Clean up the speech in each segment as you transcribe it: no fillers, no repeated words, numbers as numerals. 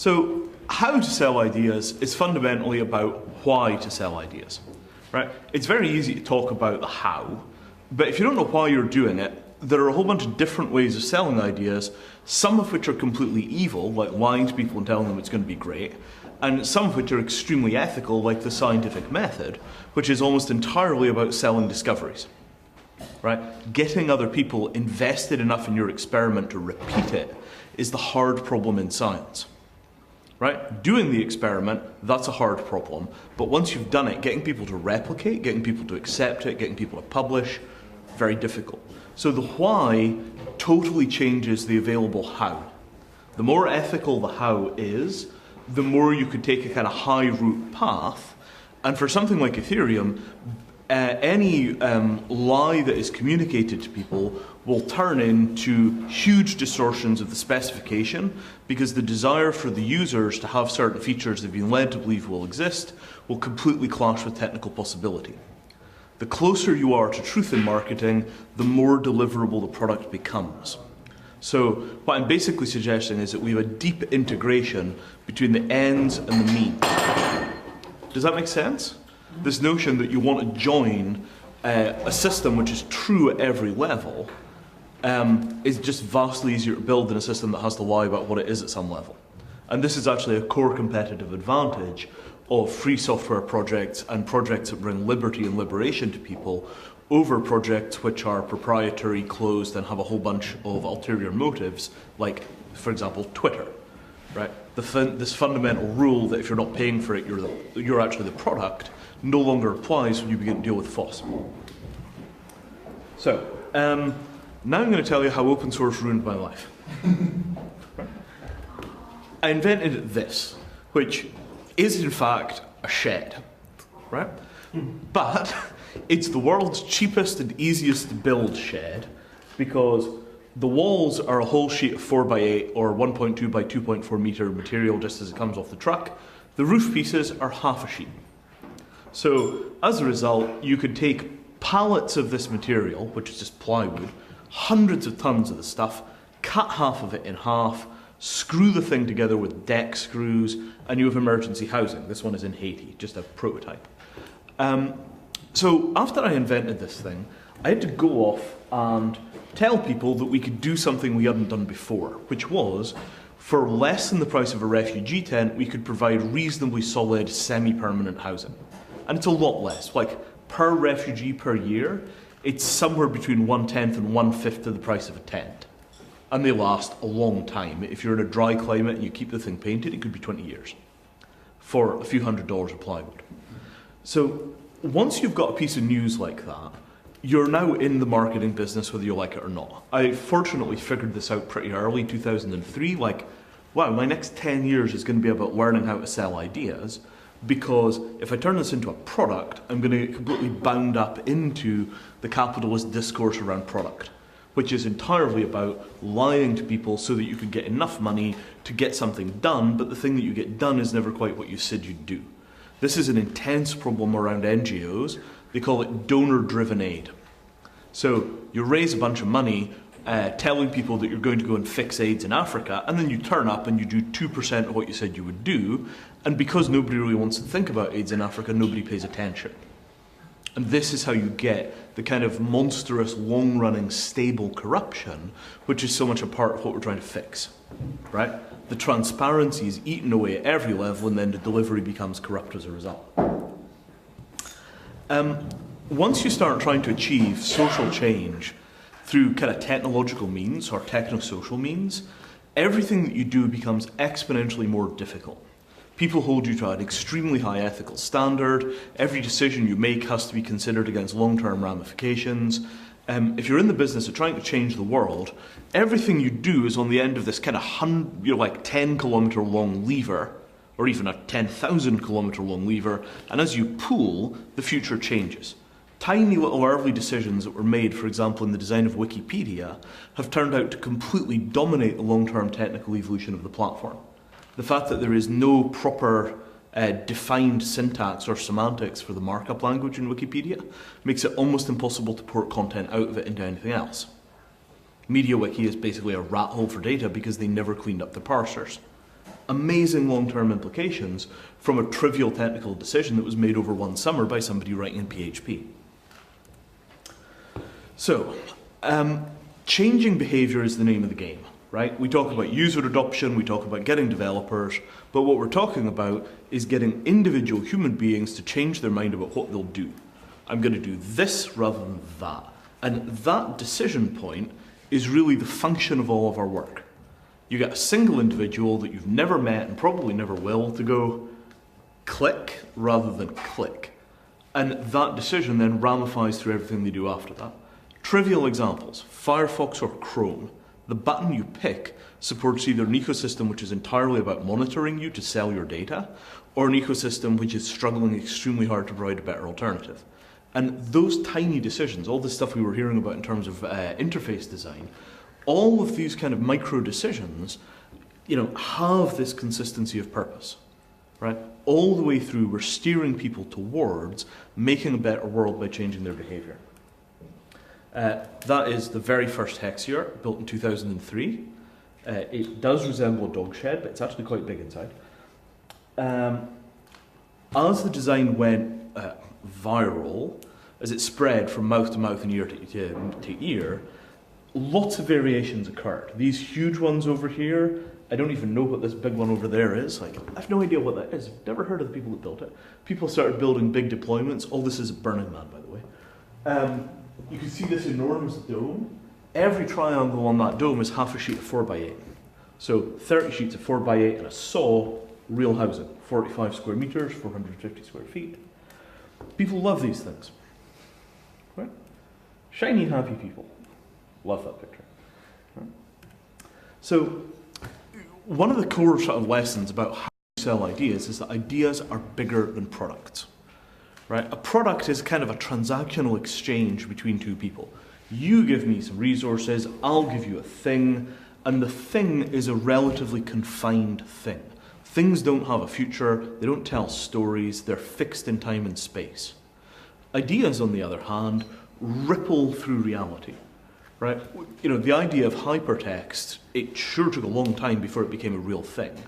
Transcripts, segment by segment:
So how to sell ideas is fundamentally about why to sell ideas, right? It's very easy to talk about the how, but if you don't know why you're doing it, there are a whole bunch of different ways of selling ideas, some of which are completely evil, like lying to people and telling them it's going to be great, and some of which are extremely ethical, like the scientific method, which is almost entirely about selling discoveries, right? Getting other people invested enough in your experiment to repeat it is the hard problem in science, right? Doing the experiment, that's a hard problem, but once you've done it, getting people to replicate, getting people to accept it, getting people to publish, very difficult. So the why totally changes the available how. The more ethical the how is, the more you could take a kind of high route path. And for something like Ethereum, any lie that is communicated to people will turn into huge distortions of the specification, because the desire for the users to have certain features they've been led to believe will exist will completely clash with technical possibility. The closer you are to truth in marketing, the more deliverable the product becomes. So what I'm basically suggesting is that we have a deep integration between the ends and the means. Does that make sense? This notion that you want to join a system which is true at every level is just vastly easier to build than a system that has to lie about what it is at some level. And this is actually a core competitive advantage of free software projects and projects that bring liberty and liberation to people over projects which are proprietary, closed, and have a whole bunch of ulterior motives, like, for example, Twitter. Right? This fundamental rule that if you're not paying for it, you're actually the product, no longer applies when you begin to deal with FOSS. So, now I'm going to tell you how open source ruined my life. Right? I invented this, which is in fact a shed, right? But it's the world's cheapest and easiest to build shed, because the walls are a whole sheet of 4x8 or 1.2 by 2.4 meter material just as it comes off the truck. The roof pieces are half a sheet. So as a result, you could take pallets of this material, which is just plywood, hundreds of tons of the stuff, cut half of it in half, screw the thing together with deck screws, and you have emergency housing. This one is in Haiti, just a prototype. So after I invented this thing, I had to go off and tell people that we could do something we hadn't done before, which was, for less than the price of a refugee tent, we could provide reasonably solid, semi-permanent housing. And it's a lot less. Like, per refugee per year, it's somewhere between 1/10 and 1/5 of the price of a tent. And they last a long time. If you're in a dry climate and you keep the thing painted, it could be 20 years for a few $100s of plywood. So once you've got a piece of news like that, you're now in the marketing business whether you like it or not. I fortunately figured this out pretty early, 2003, like, wow, my next 10 years is going to be about learning how to sell ideas, because if I turn this into a product, I'm going to get completely bound up into the capitalist discourse around product, which is entirely about lying to people so that you can get enough money to get something done, but the thing that you get done is never quite what you said you'd do. This is an intense problem around NGOs. They call it donor-driven aid. So you raise a bunch of money telling people that you're going to go and fix AIDS in Africa, and then you turn up and you do 2% of what you said you would do, and because nobody really wants to think about AIDS in Africa, nobody pays attention. And this is how you get the kind of monstrous, long-running, stable corruption, which is so much a part of what we're trying to fix, right? The transparency is eaten away at every level, and then the delivery becomes corrupt as a result. Once you start trying to achieve social change through kind of technological means or techno-social means, everything that you do becomes exponentially more difficult. People hold you to an extremely high ethical standard. Every decision you make has to be considered against long-term ramifications. If you're in the business of trying to change the world, everything you do is on the end of this kind of 10-kilometer long lever, or even a 10,000-kilometer long lever, and as you pull, the future changes. Tiny little early decisions that were made, for example, in the design of Wikipedia, have turned out to completely dominate the long-term technical evolution of the platform. The fact that there is no proper defined syntax or semantics for the markup language in Wikipedia makes it almost impossible to port content out of it into anything else. MediaWiki is basically a rat hole for data because they never cleaned up the parsers. amazing long-term implications from a trivial technical decision that was made over one summer by somebody writing in PHP. So, changing behavior is the name of the game, right? We talk about user adoption, we talk about getting developers, but what we're talking about is getting individual human beings to change their mind about what they'll do. I'm going to do this rather than that. And that decision point is really the function of all of our work. You get a single individual that you've never met and probably never will to go click rather than click. And that decision then ramifies through everything they do after that. Trivial examples, Firefox or Chrome. The button you pick supports either an ecosystem which is entirely about monitoring you to sell your data, or an ecosystem which is struggling extremely hard to provide a better alternative. And those tiny decisions, all the stuff we were hearing about in terms of interface design, all of these kind of micro decisions, have this consistency of purpose, right? All the way through, we're steering people towards making a better world by changing their behavior. That is the very first Hexier, built in 2003. It does resemble a dog shed, but it's actually quite big inside. As the design went viral, as it spread from mouth to mouth and ear to ear, lots of variations occurred. These huge ones over here, I don't even know what this big one over there is. Like, I have no idea what that is. I've never heard of the people that built it. People started building big deployments. All this is Burning Man, by the way. You can see this enormous dome. Every triangle on that dome is half a sheet of 4x8. So 30 sheets of 4x8 and a saw, real housing. 45 square meters, 450 square feet. People love these things. Right? Shiny, happy people. Love that picture. Right? So, one of the core sort of lessons about how to sell ideas is that ideas are bigger than products. Right? A product is kind of a transactional exchange between two people. You give me some resources, I'll give you a thing, and the thing is a relatively confined thing. Things don't have a future, they don't tell stories, they're fixed in time and space. Ideas, on the other hand, ripple through reality. Right? The idea of hypertext, it sure took a long time before it became a real thing.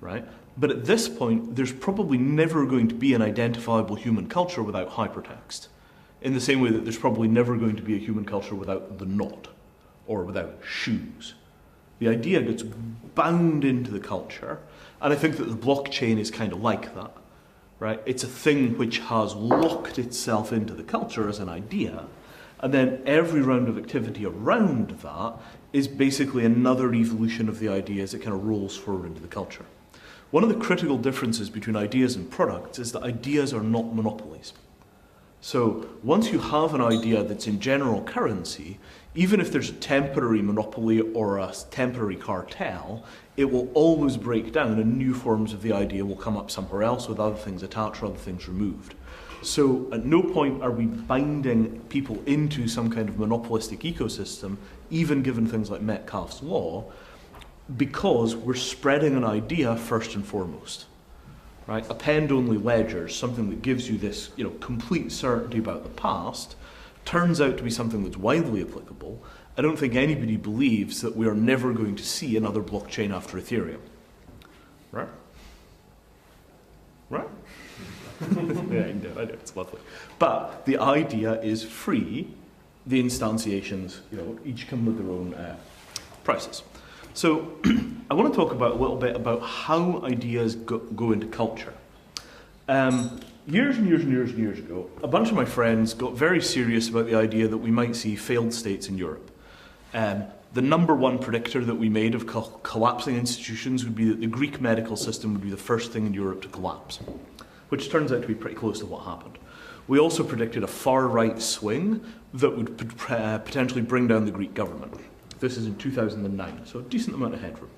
Right? But at this point, there's probably never going to be an identifiable human culture without hypertext. In the same way that there's probably never going to be a human culture without the knot, or without shoes. The idea gets bound into the culture, and I think that the blockchain is kind of like that. Right? It's a thing which has locked itself into the culture as an idea, and then every round of activity around that is basically another evolution of the idea as it kind of rolls forward into the culture. One of the critical differences between ideas and products is that ideas are not monopolies. So once you have an idea that's in general currency, even if there's a temporary monopoly or a temporary cartel, it will always break down and new forms of the idea will come up somewhere else with other things attached or other things removed. So at no point are we binding people into some kind of monopolistic ecosystem, even given things like Metcalfe's law, because we're spreading an idea first and foremost. Right? Append-only ledgers, something that gives you this complete certainty about the past, turns out to be something that's widely applicable. I don't think anybody believes that we are never going to see another blockchain after Ethereum. Right? Right? Yeah, I know, it's lovely. But the idea is free. The instantiations, each come with their own prices. So I want to talk about a little bit about how ideas go into culture. Years and years and years and years ago, a bunch of my friends got very serious about the idea that we might see failed states in Europe. The number one predictor that we made of collapsing institutions would be that the Greek medical system would be the first thing in Europe to collapse, which turns out to be pretty close to what happened. We also predicted a far-right swing that would potentially bring down the Greek government. This is in 2009, so a decent amount of headroom.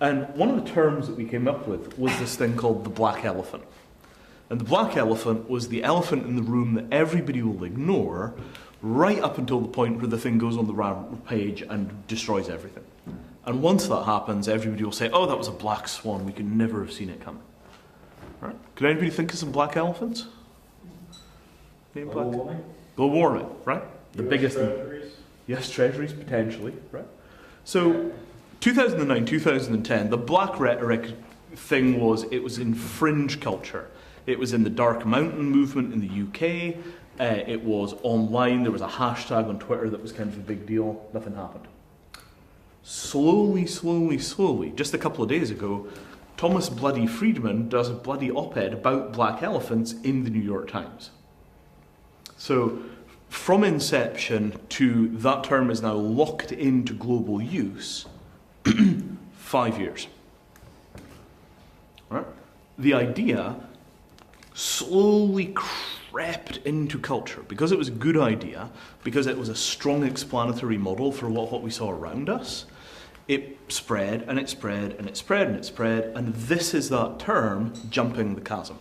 And one of the terms that we came up with was this thing called the black elephant. And the black elephant was the elephant in the room that everybody will ignore right up until the point where the thing goes on the rampage and destroys everything. And once that happens, everybody will say, oh, that was a black swan, we could never have seen it coming. Right? Could anybody think of some black elephants? Global warming? Global warming, right? The US biggest treasuries? Yes, treasuries, potentially, right? So, 2009, 2010, the black rhetoric thing was, it was in fringe culture. It was in the Dark Mountain movement in the UK. It was online. There was a hashtag on Twitter that was kind of a big deal. Nothing happened. Slowly, slowly, slowly, just a couple of days ago, Thomas Bloody Friedman does a bloody op-ed about black elephants in the New York Times. So, from inception to that term is now locked into global use, 5 years. Right? The idea slowly crept into culture because it was a good idea, because it was a strong explanatory model for what we saw around us. It spread and it spread and it spread and it spread, and this is that term, jumping the chasm.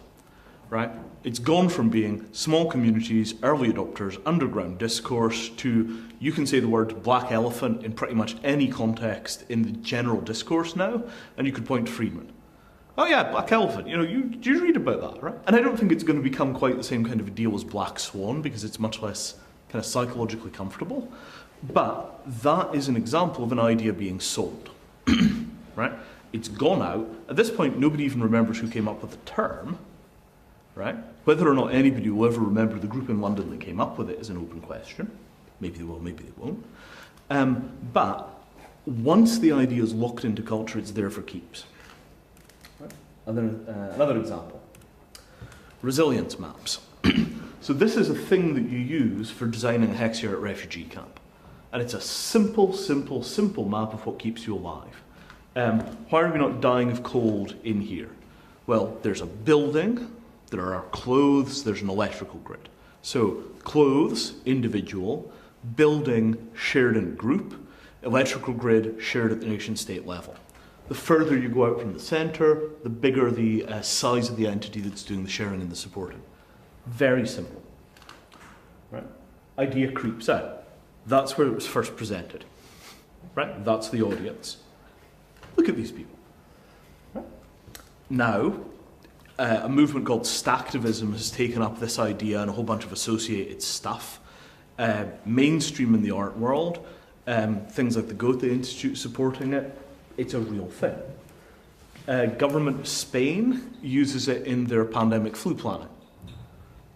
Right? It's gone from being small communities, early adopters, underground discourse, to you can say the word black elephant in pretty much any context in the general discourse now, and you could point to Friedman. Oh yeah, black elephant, you read about that, right? And I don't think it's going to become quite the same kind of a deal as black swan, because it's much less kind of psychologically comfortable. But that is an example of an idea being sold, right? It's gone out. At this point, nobody even remembers who came up with the term, right? Whether or not anybody will ever remember the group in London that came up with it is an open question. Maybe they will, maybe they won't. But once the idea is locked into culture, it's there for keeps. Right? Another example. Resilience maps. So this is a thing that you use for designing a Hexyurt refugee camp. And it's a simple, simple, simple map of what keeps you alive. Why are we not dying of cold in here? Well, there's a building, there are clothes, there's an electrical grid. So clothes, individual, building, shared in group, electrical grid, shared at the nation-state level. The further you go out from the centre, the bigger the size of the entity that's doing the sharing and the supporting. Very simple. Right? Idea creeps out. That's where it was first presented. Right? That's the audience. Look at these people. Right? Now, a movement called Stacktivism has taken up this idea and a whole bunch of associated stuff. Mainstream in the art world, things like the Goethe Institute supporting it. It's a real thing. Government of Spain uses it in their pandemic flu planning.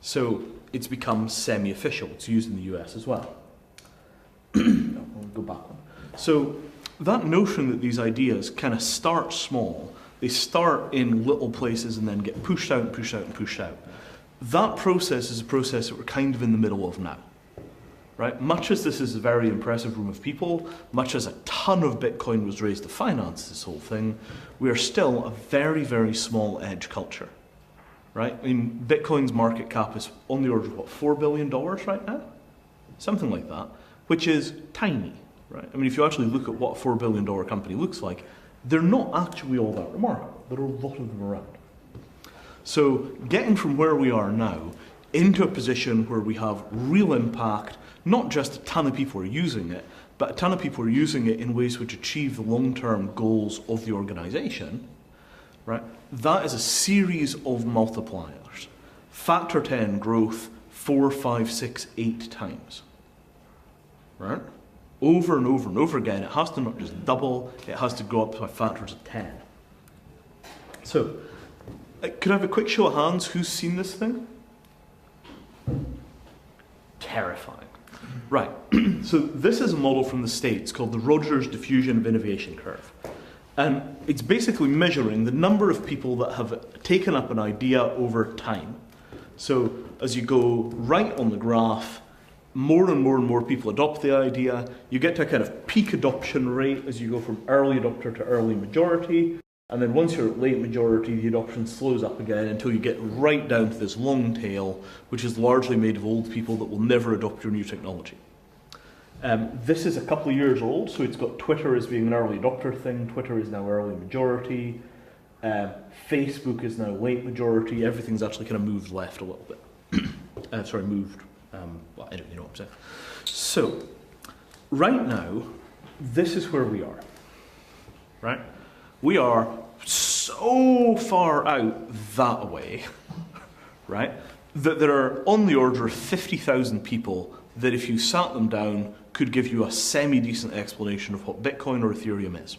So it's become semi-official. It's used in the US as well. I'll go back one. So that notion that these ideas kind of start small, they start in little places and then get pushed out and pushed out and pushed out. That process is a process that we're kind of in the middle of now. Right? Much as this is a very impressive room of people, much as a ton of Bitcoin was raised to finance this whole thing, we are still a very, very small edge culture. Right? I mean, Bitcoin's market cap is on the order of, what, $4 billion right now? Something like that, which is tiny. Right? I mean, if you actually look at what a $4 billion company looks like, they're not actually all that remarkable. There are a lot of them around. So getting from where we are now into a position where we have real impact, not just a ton of people are using it, but a ton of people are using it in ways which achieve the long-term goals of the organization, right? That is a series of multipliers. Factor 10 growth 4, 5, 6, 8 times, right? Over and over and over again. It has to not just double, it has to go up by factors of 10. So, could I have a quick show of hands who's seen this thing? Terrifying. Right, so this is a model from the States called the Rogers Diffusion of Innovation Curve. And it's basically measuring the number of people that have taken up an idea over time. So as you go right on the graph, more and more and more people adopt the idea. You get to a kind of peak adoption rate as you go from early adopter to early majority. And then once you're at late majority, the adoption slows up again until you get right down to this long tail, which is largely made of old people that will never adopt your new technology. This is a couple of years old, so it's got Twitter as being an early adopter thing. Twitter is now early majority. Facebook is now late majority. Everything's actually kind of moved left a little bit. Moved. Well, anyway, you know what I'm saying. So, right now, this is where we are. Right? We are so far out that way, right, that there are on the order of 50,000 people that if you sat them down could give you a semi-decent explanation of what Bitcoin or Ethereum is.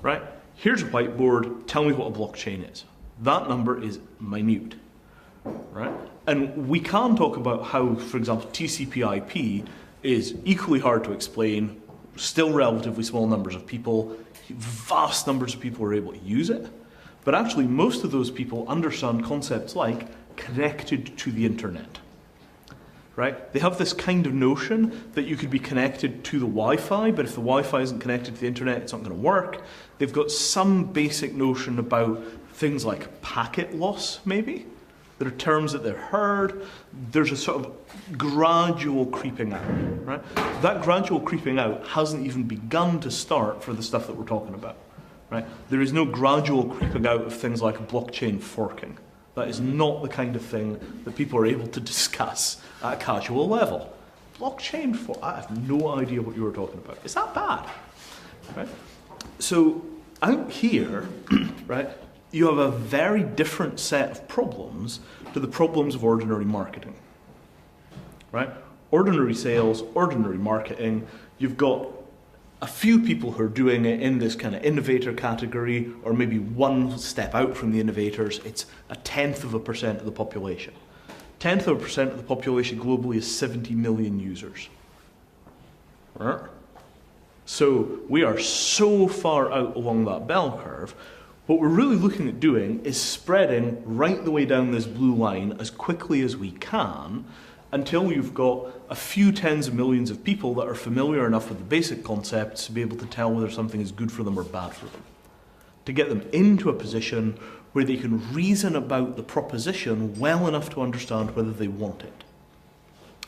right? Here's a whiteboard, tell me what a blockchain is. That number is minute, right? And we can talk about how, for example, TCP/IP is equally hard to explain, still relatively small numbers of people, vast numbers of people are able to use it, but actually most of those people understand concepts like connected to the internet, right? They have this kind of notion that you could be connected to the Wi-Fi, but if the Wi-Fi isn't connected to the internet, it's not going to work. They've got some basic notion about things like packet loss, maybe. There are terms that they've heard. There's a sort of gradual creeping out, right? That gradual creeping out hasn't even begun to start for the stuff that we're talking about, right? There is no gradual creeping out of things like blockchain forking. That is not the kind of thing that people are able to discuss at a casual level. Blockchain fork, I have no idea what you were talking about. Is that bad? Right? So out here, right, you have a very different set of problems to the problems of ordinary marketing, right? Ordinary sales, ordinary marketing, you've got a few people who are doing it in this kind of innovator category, or maybe one step out from the innovators. It's 0.1% of the population. 0.1% of the population globally is 70 million users. Right? So we are so far out along that bell curve. What we're really looking at doing is spreading right the way down this blue line as quickly as we can until you've got a few tens of millions of people that are familiar enough with the basic concepts to be able to tell whether something is good for them or bad for them. To get them into a position where they can reason about the proposition well enough to understand whether they want it.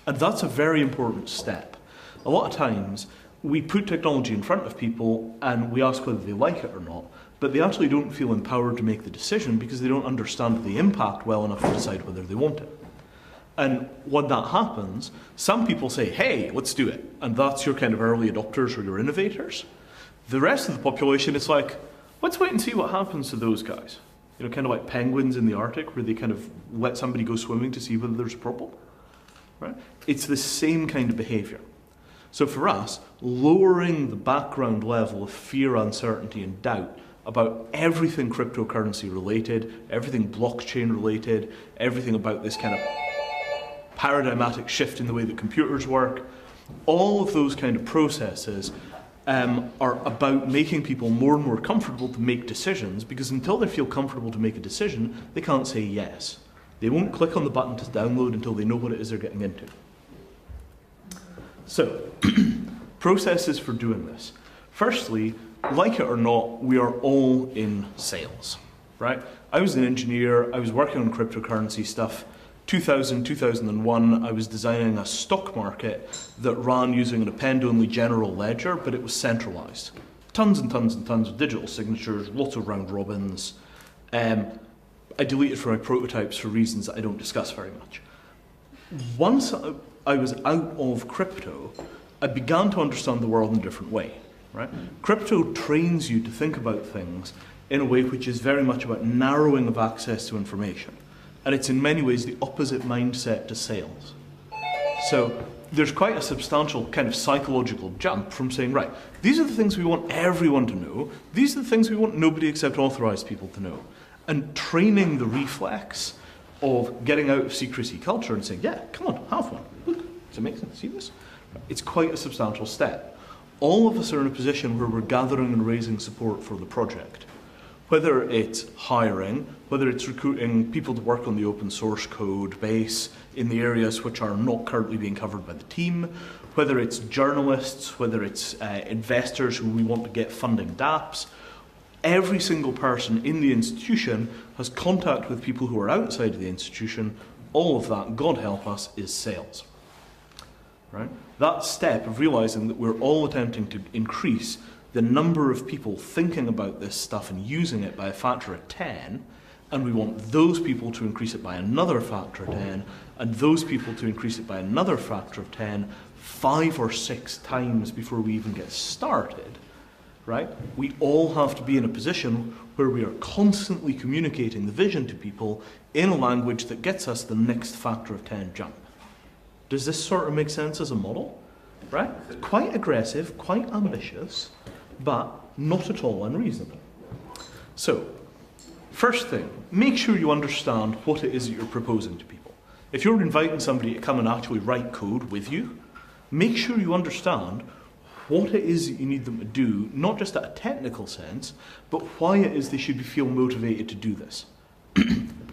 And that's a very important step. A lot of times, we put technology in front of people and we ask whether they like it or not, but they actually don't feel empowered to make the decision because they don't understand the impact well enough to decide whether they want it. And when that happens, some people say, hey, let's do it. And that's your kind of early adopters or your innovators. The rest of the population is like, let's wait and see what happens to those guys. You know, kind of like penguins in the Arctic where they kind of let somebody go swimming to see whether there's a problem. Right? It's the same kind of behavior. So for us, lowering the background level of fear, uncertainty, and doubt about everything cryptocurrency related, everything blockchain related, everything about this kind of paradigmatic shift in the way that computers work, all of those kind of processes are about making people more and more comfortable to make decisions, because until they feel comfortable to make a decision, they can't say yes. They won't click on the button to download until they know what it is they're getting into. So, processes for doing this. Firstly, like it or not, we are all in sales, right? I was an engineer, I was working on cryptocurrency stuff. 2000, 2001, I was designing a stock market that ran using an append-only general ledger, but it was centralized. Tons and tons and tons of digital signatures, lots of round robins. I deleted from my prototypes for reasons that I don't discuss very much. Once I was out of crypto, I began to understand the world in a different way. Right? Crypto trains you to think about things in a way which is very much about narrowing of access to information. And it's in many ways the opposite mindset to sales. So there's quite a substantial kind of psychological jump from saying, right, these are the things we want everyone to know, these are the things we want nobody except authorized people to know. And training the reflex of getting out of secrecy culture and saying, yeah, come on, have one. Look, it's amazing, see this? It's quite a substantial step. All of us are in a position where we're gathering and raising support for the project. Whether it's hiring, whether it's recruiting people to work on the open source code base in the areas which are not currently being covered by the team, whether it's journalists, whether it's investors who we want to get funding dApps, every single person in the institution has contact with people who are outside of the institution. All of that, God help us, is sales. Right? That step of realizing that we're all attempting to increase the number of people thinking about this stuff and using it by a factor of 10, and we want those people to increase it by another factor of 10, and those people to increase it by another factor of 10, 5 or 6 times before we even get started, right? We all have to be in a position where we are constantly communicating the vision to people in a language that gets us the next factor of 10 jump. Does this sort of make sense as a model? Right? Quite aggressive, quite ambitious, but not at all unreasonable. So, first thing, make sure you understand what it is that you're proposing to people. If you're inviting somebody to come and actually write code with you, make sure you understand what it is that you need them to do, not just at a technical sense, but why it is they should feel motivated to do this.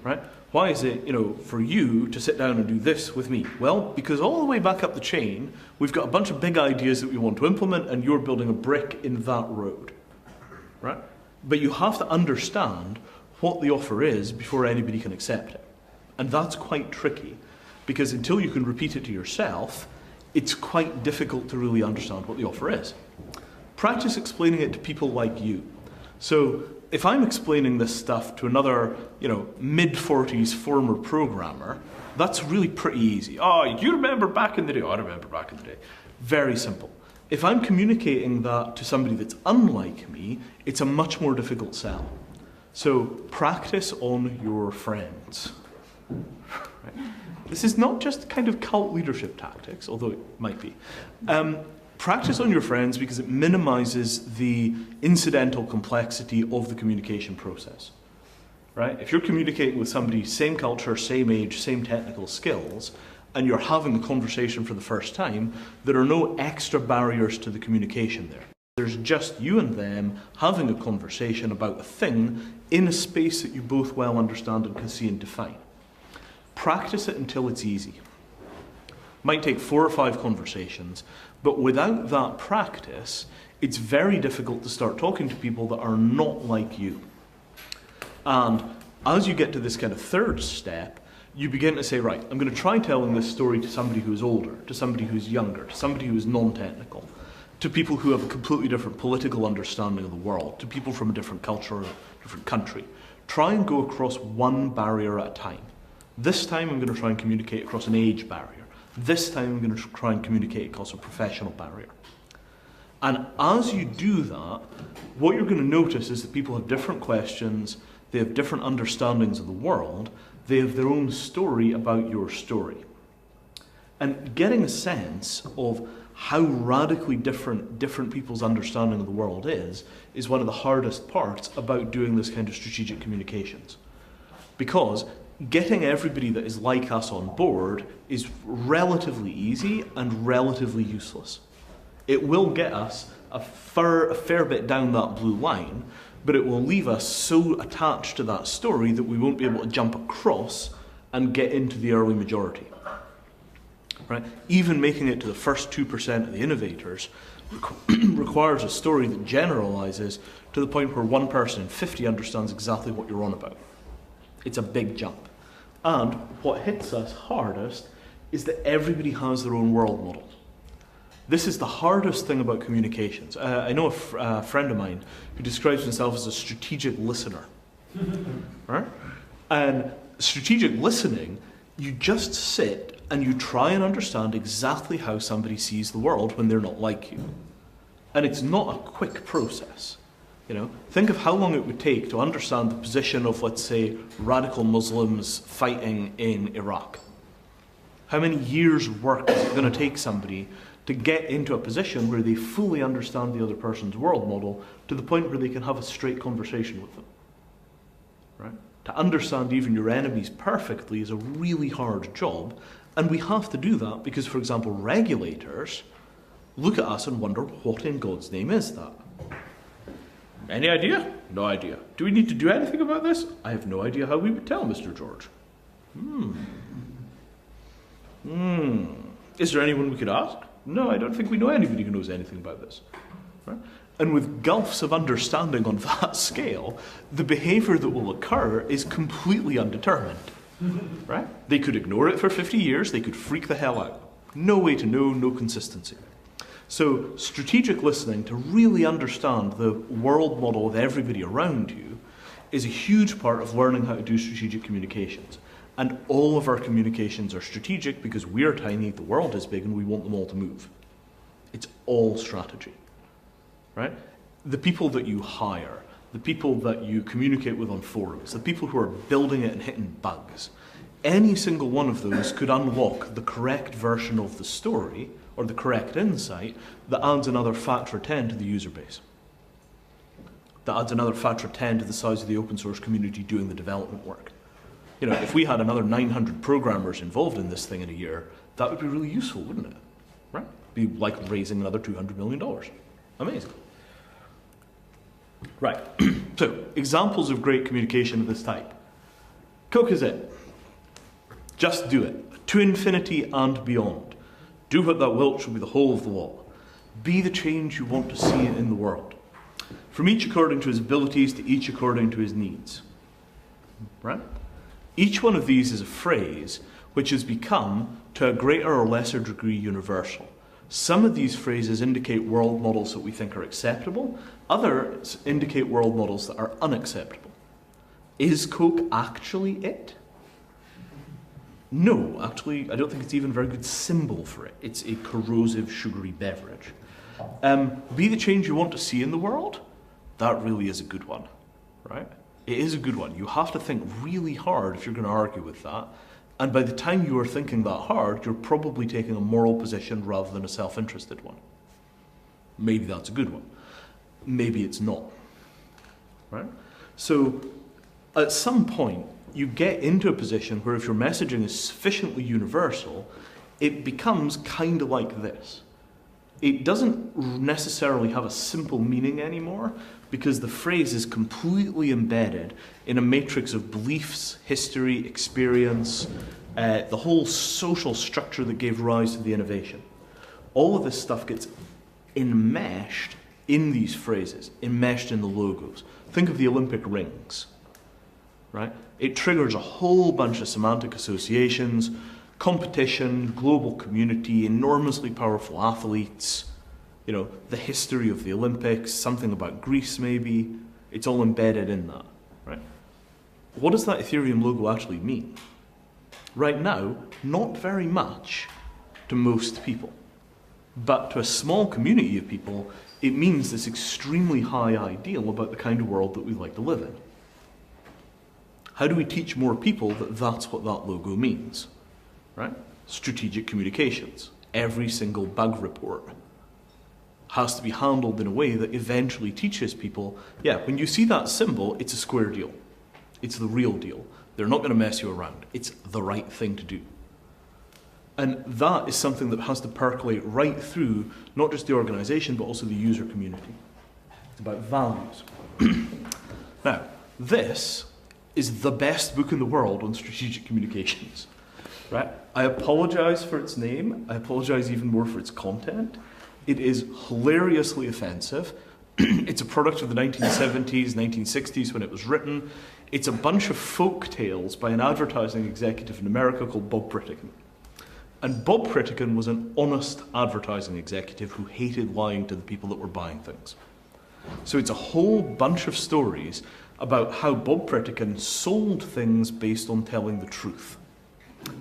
Right? Why is it, for you to sit down and do this with me? Well, because all the way back up the chain, we've got a bunch of big ideas that we want to implement, and you're building a brick in that road. Right? But you have to understand what the offer is before anybody can accept it. And that's quite tricky, because until you can repeat it to yourself, it's quite difficult to really understand what the offer is. Practice explaining it to people like you. So if I'm explaining this stuff to another, mid-40s former programmer, that's really pretty easy. Oh, do you remember back in the day? Oh, I remember back in the day. Very simple. If I'm communicating that to somebody that's unlike me, it's a much more difficult sell. So practice on your friends. Right? This is not just kind of cult leadership tactics, although it might be. Practice on your friends because it minimizes the incidental complexity of the communication process. Right? If you're communicating with somebody, same culture, same age, same technical skills, and you're having a conversation for the first time, there are no extra barriers to the communication there. There's just you and them having a conversation about a thing in a space that you both well understand and can see and define. Practice it until it's easy. Might take 4 or 5 conversations, but without that practice, it's very difficult to start talking to people that are not like you. And as you get to this kind of third step, you begin to say, right, I'm going to try telling this story to somebody who's older, to somebody who's younger, to somebody who's non-technical, to people who have a completely different political understanding of the world, to people from a different culture or a different country. Try and go across one barrier at a time. This time I'm going to try and communicate across an age barrier. This time I'm going to try and communicate across a professional barrier. And as you do that, what you're going to notice is that people have different questions, they have different understandings of the world, they have their own story about your story. And getting a sense of how radically different people's understanding of the world is one of the hardest parts about doing this kind of strategic communications. Because getting everybody that is like us on board is relatively easy and relatively useless. It will get us a fair bit down that blue line, but it will leave us so attached to that story that we won't be able to jump across and get into the early majority. Right? Even making it to the first 2% of the innovators requires a story that generalizes to the point where one person in 50 understands exactly what you're on about. It's a big jump. And what hits us hardest is that everybody has their own world model. This is the hardest thing about communications. I know a friend of mine who describes himself as a strategic listener. Right? And strategic listening, you just sit and you try and understand exactly how somebody sees the world when they're not like you. And it's not a quick process. Think of how long it would take to understand the position of, let's say, radical Muslims fighting in Iraq. How many years' work is it going to take somebody to get into a position where they fully understand the other person's world model to the point where they can have a straight conversation with them? Right? To understand even your enemies perfectly is a really hard job, and we have to do that because, for example, regulators look at us and wonder, what in God's name is that? Any idea? No idea. Do we need to do anything about this? I have no idea how we would tell Mr. George. Is there anyone we could ask? No, I don't think we know anybody who knows anything about this. Right? And with gulfs of understanding on that scale, the behavior that will occur is completely undetermined. Right? They could ignore it for 50 years, they could freak the hell out. No way to know, no consistency. So strategic listening, to really understand the world model of everybody around you, is a huge part of learning how to do strategic communications. And all of our communications are strategic because we are tiny, the world is big, and we want them all to move. It's all strategy. Right? The people that you hire, the people that you communicate with on forums, the people who are building it and hitting bugs, any single one of those could unlock the correct version of the story or the correct insight that adds another factor 10 to the user base. that adds another factor of 10 to the size of the open source community doing the development work. You know, if we had another 900 programmers involved in this thing in a year, that would be really useful, wouldn't it? Right? Be like raising another $200 million. Amazing. Right. So, examples of great communication of this type. Coke is it. Just do it. To infinity and beyond. Do what thou wilt shall be the whole of the law. Be the change you want to see in the world. From each according to his abilities to each according to his needs. Right? Each one of these is a phrase which has become, to a greater or lesser degree, universal. Some of these phrases indicate world models that we think are acceptable. Others indicate world models that are unacceptable. Is Coke actually it? No, actually, I don't think it's even a very good symbol for it. It's a corrosive, sugary beverage. Be the change you want to see in the world? That really is a good one, right? It is a good one. You have to think really hard if you're going to argue with that. And by the time you are thinking that hard, you're probably taking a moral position rather than a self-interested one. Maybe that's a good one. Maybe it's not, right? So at some point, you get into a position where if your messaging is sufficiently universal, it becomes kind of like this. It doesn't necessarily have a simple meaning anymore because the phrase is completely embedded in a matrix of beliefs, history, experience, the whole social structure that gave rise to the innovation. All of this stuff gets enmeshed in these phrases, enmeshed in the logos. Think of the Olympic rings, right? It triggers a whole bunch of semantic associations, competition, global community, enormously powerful athletes, you know, the history of the Olympics, something about Greece maybe. It's all embedded in that, right? What does that Ethereum logo actually mean? Right now, not very much to most people. But to a small community of people, it means this extremely high ideal about the kind of world that we like to live in. How do we teach more people that that's what that logo means? Right? Strategic communications. Every single bug report has to be handled in a way that eventually teaches people, yeah, when you see that symbol, it's a square deal. It's the real deal. They're not going to mess you around. It's the right thing to do. And that is something that has to percolate right through not just the organization, but also the user community. It's about values. Now, this is the best book in the world on strategic communications. Right? I apologize for its name. I apologize even more for its content. It is hilariously offensive. It's a product of the 1970s, 1960s when it was written. It's a bunch of folk tales by an advertising executive in America called Bob Pritikin. And Bob Pritikin was an honest advertising executive who hated lying to the people that were buying things. So it's a whole bunch of stories about how Bob Pritikin sold things based on telling the truth.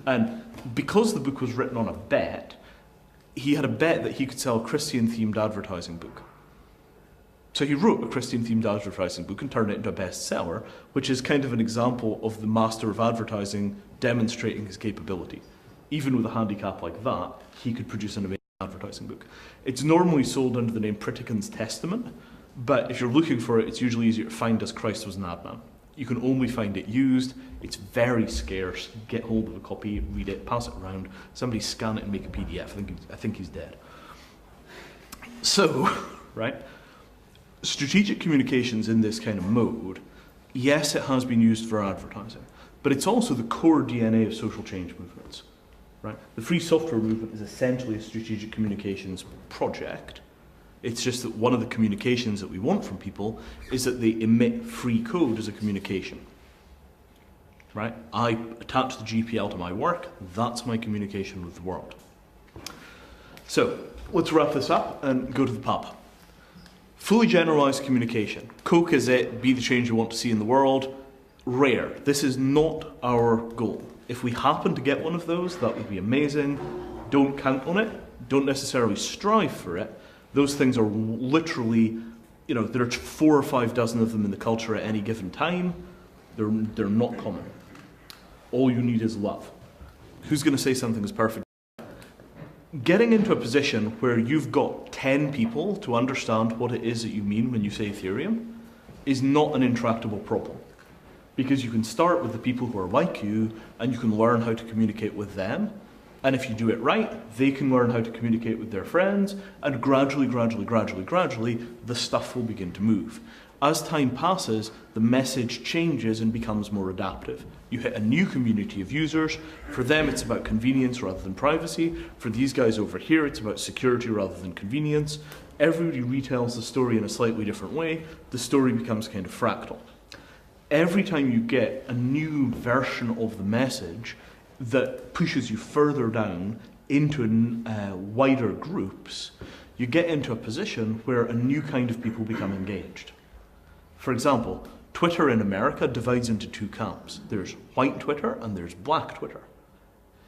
And because the book was written on a bet, he had a bet that he could sell a Christian-themed advertising book. So he wrote a Christian-themed advertising book and turned it into a bestseller, which is kind of an example of the master of advertising demonstrating his capability. Even with a handicap like that, he could produce an amazing advertising book. It's normally sold under the name Pritikin's Testament, but if you're looking for it, it's usually easier to find as Christ Was an Ad Man. You can only find it used. It's very scarce. Get hold of a copy, read it, pass it around. Somebody scan it and make a PDF. I think he's dead. So, right, strategic communications in this kind of mode, yes, it has been used for advertising, but it's also the core DNA of social change movements. Right? The free software movement is essentially a strategic communications project. It's just that one of the communications that we want from people is that they emit free code as a communication. Right? I attach the GPL to my work, that's my communication with the world. So, let's wrap this up and go to the pub. Fully generalized communication. Coke is it, be the change you want to see in the world. Rare. This is not our goal. If we happen to get one of those, that would be amazing. Don't count on it. Don't necessarily strive for it. Those things are literally, you know, there are 4 or 5 dozen of them in the culture at any given time. They're not common. All you need is love. Who's going to say something is perfect? Getting into a position where you've got 10 people to understand what it is that you mean when you say Ethereum is not an intractable problem. Because you can start with the people who are like you, and you can learn how to communicate with them. And if you do it right, they can learn how to communicate with their friends, and gradually, the stuff will begin to move. As time passes, the message changes and becomes more adaptive. You hit a new community of users. For them, it's about convenience rather than privacy. For these guys over here, it's about security rather than convenience. Everybody retells the story in a slightly different way. The story becomes kind of fractal. Every time you get a new version of the message that pushes you further down into wider groups, you get into a position where a new kind of people become engaged. For example, Twitter in America divides into two camps. There's white Twitter and there's black Twitter.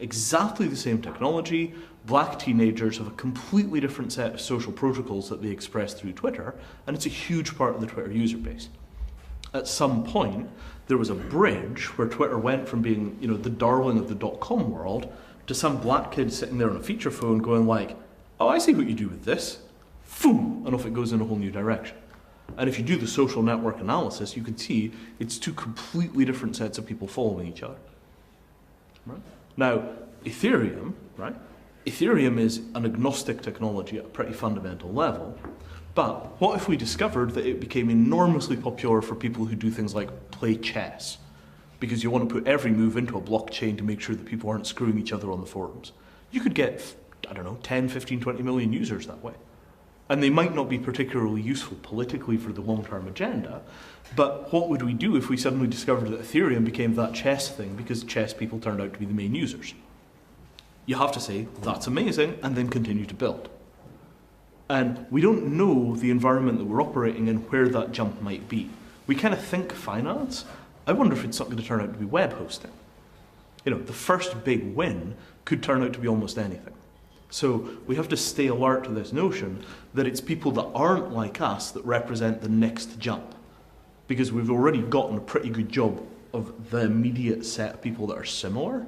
Exactly the same technology, black teenagers have a completely different set of social protocols that they express through Twitter, and it's a huge part of the Twitter user base. At some point, there was a bridge where Twitter went from being, the darling of the .com world to some black kid sitting there on a feature phone going like, oh, I see what you do with this. Boom, and off it goes in a whole new direction. And if you do the social network analysis, you can see it's two completely different sets of people following each other. Right? Now, Ethereum, right? Ethereum is an agnostic technology at a pretty fundamental level. But what if we discovered that it became enormously popular for people who do things like play chess? Because you want to put every move into a blockchain to make sure that people aren't screwing each other on the forums. You could get, 10, 15, 20 million users that way. And they might not be particularly useful politically for the long-term agenda, but what would we do if we suddenly discovered that Ethereum became that chess thing because chess people turned out to be the main users? You have to say, that's amazing, and then continue to build. And we don't know the environment that we're operating in where that jump might be. We kind of think finance. I wonder if it's not going to turn out to be web hosting. The first big win could turn out to be almost anything. So we have to stay alert to this notion that it's people that aren't like us that represent the next jump. Because we've already gotten a pretty good job of the immediate set of people that are similar.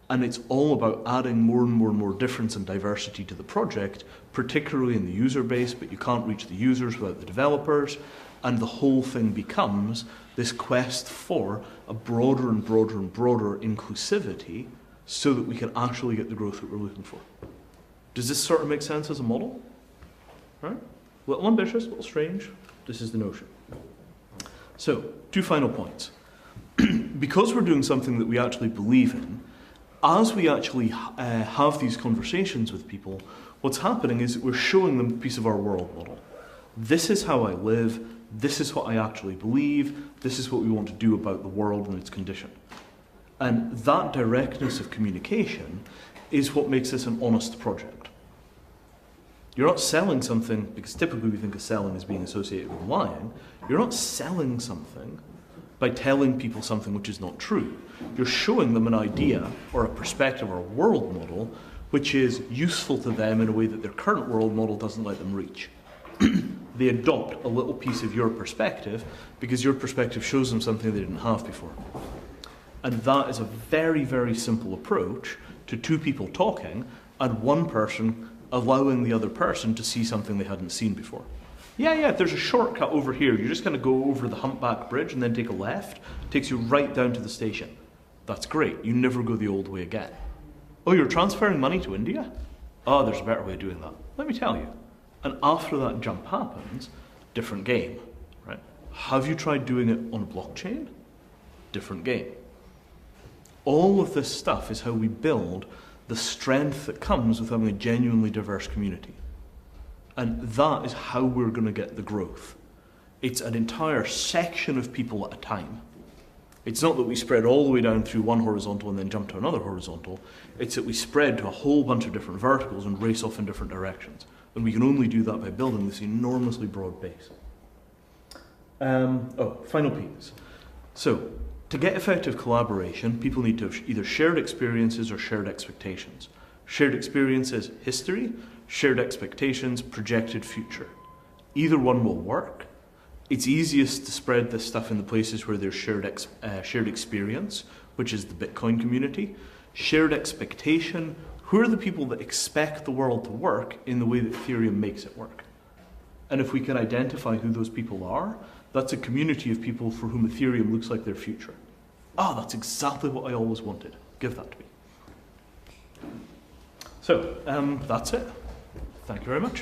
And it's all about adding more and more difference and diversity to the project, particularly in the user base, but you can't reach the users without the developers. And the whole thing becomes this quest for a broader and broader inclusivity so that we can actually get the growth that we're looking for. Does this sort of make sense as a model? Right? A little ambitious, a little strange. This is the notion. So, 2 final points. Because we're doing something that we actually believe in, as we actually have these conversations with people, what's happening is that we're showing them a piece of our world model. This is how I live, this is what I actually believe, this is what we want to do about the world and its condition. And that directness of communication is what makes this an honest project. You're not selling something, because typically we think of selling as being associated with lying, you're not selling something by telling people something which is not true. You're showing them an idea or a perspective or a world model which is useful to them in a way that their current world model doesn't let them reach. They adopt a little piece of your perspective because your perspective shows them something they didn't have before. And that is a very simple approach to 2 people talking and one person allowing the other person to see something they hadn't seen before. Yeah, there's a shortcut over here. You're just going to go over the humpback bridge and then take a left. It takes you right down to the station. That's great. You never go the old way again. Oh, you're transferring money to India? Oh, there's a better way of doing that. Let me tell you. And after that jump happens, different game, right? Have you tried doing it on a blockchain? Different game. All of this stuff is how we build the strength that comes with having a genuinely diverse community. And that is how we're going to get the growth. It's an entire section of people at a time. It's not that we spread all the way down through one horizontal and then jump to another horizontal. It's that we spread to a whole bunch of different verticals and race off in different directions. And we can only do that by building this enormously broad base. Final piece. So, to get effective collaboration, people need to have either shared experiences or shared expectations. Shared experiences, history. Shared expectations, projected future. Either one will work. It's easiest to spread this stuff in the places where there's shared experience, which is the Bitcoin community. Shared expectation, who are the people that expect the world to work in the way that Ethereum makes it work? And if we can identify who those people are, That's a community of people for whom Ethereum looks like their future. Ah, that's exactly what I always wanted. Give that to me. So, that's it. Thank you very much.